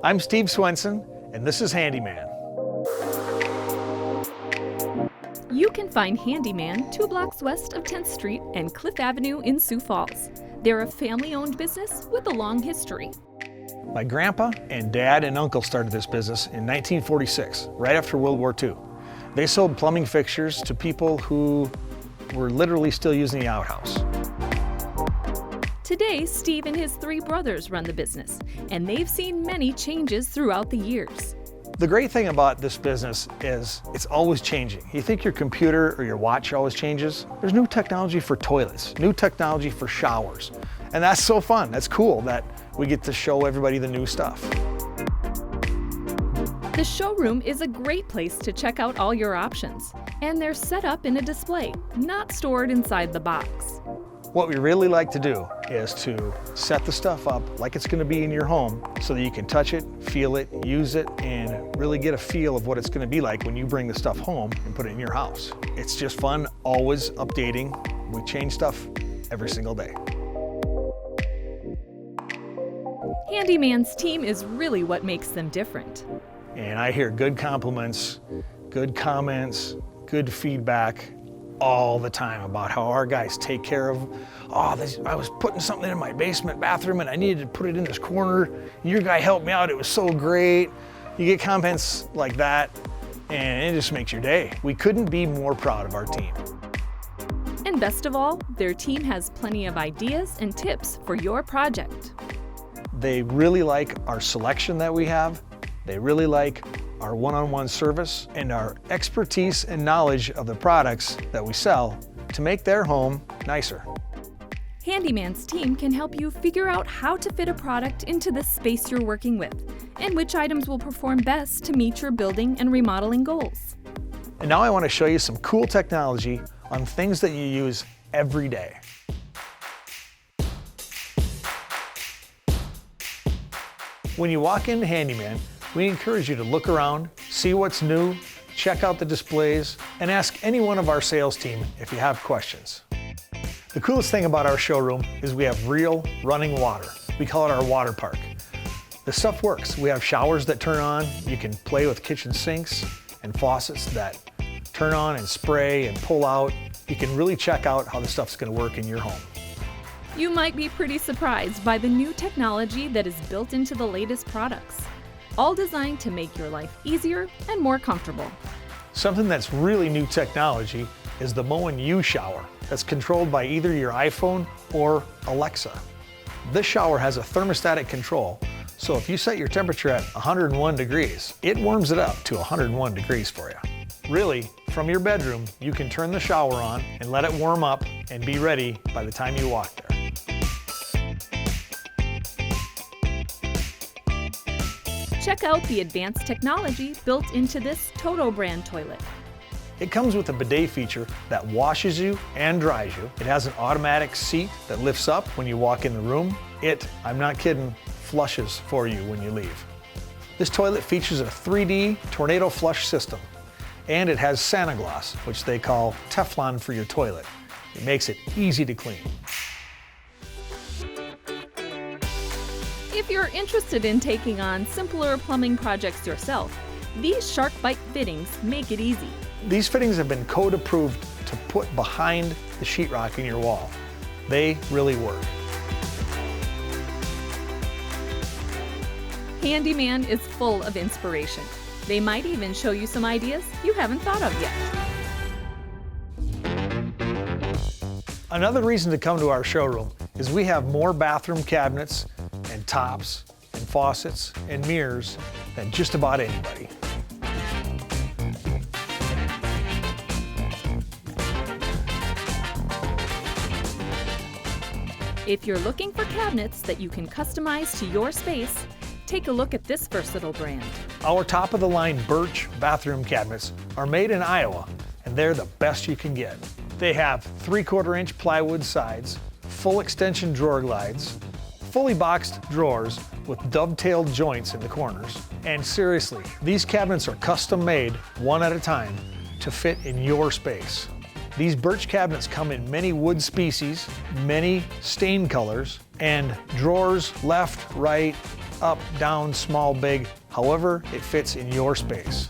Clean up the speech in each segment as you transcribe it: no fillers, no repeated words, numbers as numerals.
I'm Steve Swenson, and this is Handyman. You can find Handyman 2 blocks west of 10th Street and Cliff Avenue in Sioux Falls. They're a family-owned business with a long history. My grandpa and dad and uncle started this business in 1946, right after World War II. They sold plumbing fixtures to people who were literally still using the outhouse. Today, Steve and his 3 brothers run the business, and they've seen many changes throughout the years. The great thing about this business is it's always changing. You think your computer or your watch always changes? There's new technology for toilets, new technology for showers. And that's so fun. That's cool that we get to show everybody the new stuff. The showroom is a great place to check out all your options, and they're set up in a display, not stored inside the box. What we really like to do is to set the stuff up like it's going to be in your home so that you can touch it, feel it, use it, and really get a feel of what it's going to be like when you bring the stuff home and put it in your house. It's just fun, always updating. We change stuff every single day. Handyman's team is really what makes them different. And I hear good compliments, good comments, good feedback all the time about how our guys take care of, I was putting something in my basement bathroom and I needed to put it in this corner. Your guy helped me out, it was so great. You get comments like that and it just makes your day. We couldn't be more proud of our team. And best of all, their team has plenty of ideas and tips for your project. They really like our selection that we have. They really like our one-on-one service and our expertise and knowledge of the products that we sell to make their home nicer. Handyman's team can help you figure out how to fit a product into the space you're working with and which items will perform best to meet your building and remodeling goals. And now I want to show you some cool technology on things that you use every day. When you walk into Handyman, we encourage you to look around, see what's new, check out the displays, and ask any one of our sales team if you have questions. The coolest thing about our showroom is we have real running water. We call it our water park. The stuff works. We have showers that turn on. You can play with kitchen sinks and faucets that turn on and spray and pull out. You can really check out how the stuff's going to work in your home. You might be pretty surprised by the new technology that is built into the latest products, all designed to make your life easier and more comfortable. Something that's really new technology is the Moen U shower that's controlled by either your iPhone or Alexa. This shower has a thermostatic control, so if you set your temperature at 101 degrees, it warms it up to 101 degrees for you. Really, from your bedroom, you can turn the shower on and let it warm up and be ready by the time you walk there. Check out the advanced technology built into this Toto brand toilet. It comes with a bidet feature that washes you and dries you. It has an automatic seat that lifts up when you walk in the room. It, I'm not kidding, flushes for you when you leave. This toilet features a 3D tornado flush system, and it has Santa-Gloss, which they call Teflon for your toilet. It makes it easy to clean. If you're interested in taking on simpler plumbing projects yourself, these Shark Bite fittings make it easy. These fittings have been code approved to put behind the sheetrock in your wall. They really work. Handyman is full of inspiration. They might even show you some ideas you haven't thought of yet. Another reason to come to our showroom is we have more bathroom cabinets and tops and faucets and mirrors than just about anybody. If you're looking for cabinets that you can customize to your space, take a look at this versatile brand. Our top-of-the-line Birch bathroom cabinets are made in Iowa, and they're the best you can get. They have 3/4-inch plywood sides, full extension drawer glides, fully boxed drawers with dovetailed joints in the corners. And seriously, these cabinets are custom made, one at a time, to fit in your space. These Birch cabinets come in many wood species, many stain colors, and drawers left, right, up, down, small, big, however it fits in your space.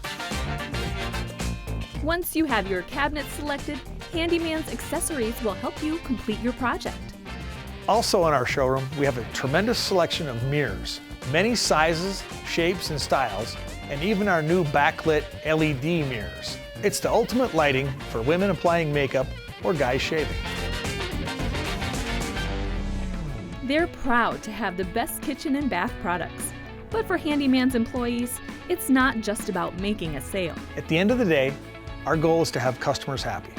Once you have your cabinet selected, Handyman's accessories will help you complete your project. Also in our showroom, we have a tremendous selection of mirrors, many sizes, shapes, and styles, and even our new backlit LED mirrors. It's the ultimate lighting for women applying makeup or guys shaving. They're proud to have the best kitchen and bath products. But for Handyman's employees, it's not just about making a sale. At the end of the day, our goal is to have customers happy.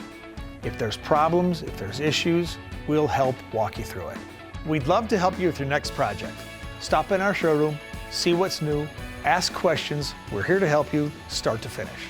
If there's problems, if there's issues, we'll help walk you through it. We'd love to help you with your next project. Stop in our showroom, see what's new, ask questions. We're here to help you start to finish.